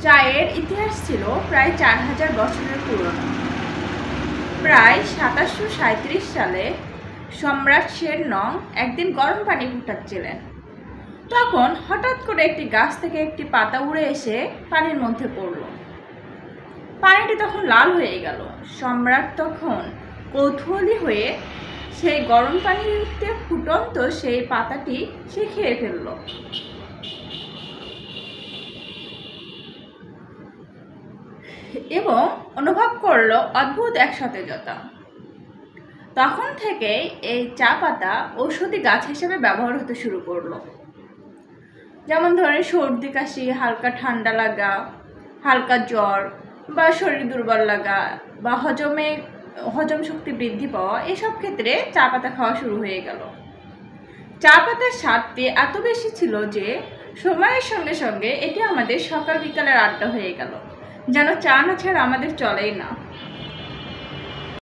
চায়ের ইতিহাস ছিল প্রায় 4000 বছরের পুরনো। প্রায় 1737 সালে সম্রাট শেরনং একদিন গরম পানি ফুটাচ্ছিলেন। তখন হঠাৎ করে একটি গাছ থেকে একটি পাতা উড়ে এসে পানির মধ্যে পড়ল। পানিটি তখন লাল হয়ে গেল। সম্রাট তখন কৌতূহলী হয়ে সেই গরম পানিতে ফুটন্ত সেই পাতাটি সে খেয়ে ফেলল এবং অনুভব করলো অদ্ভুত এক সতেজতা। তখন থেকে এই চা পাতা ঔষধি গাছ হিসেবে ব্যবহার হতে শুরু করলো। যেমন ধরেন সর্দি কাশি, হালকা ঠান্ডা লাগা, হালকা জ্বর বা শরীর দুর্বল লাগা বা হজম শক্তি বৃদ্ধি পাওয়া, এসব ক্ষেত্রে চা পাতা খাওয়া শুরু হয়ে গেল। চা পাতার স্বাদটি এত বেশি ছিল যে সময়ের সঙ্গে সঙ্গে এটি আমাদের সকাল বিকালের আড্ডা হয়ে গেল, যেন চা না ছাড়া আমাদের চলেই না।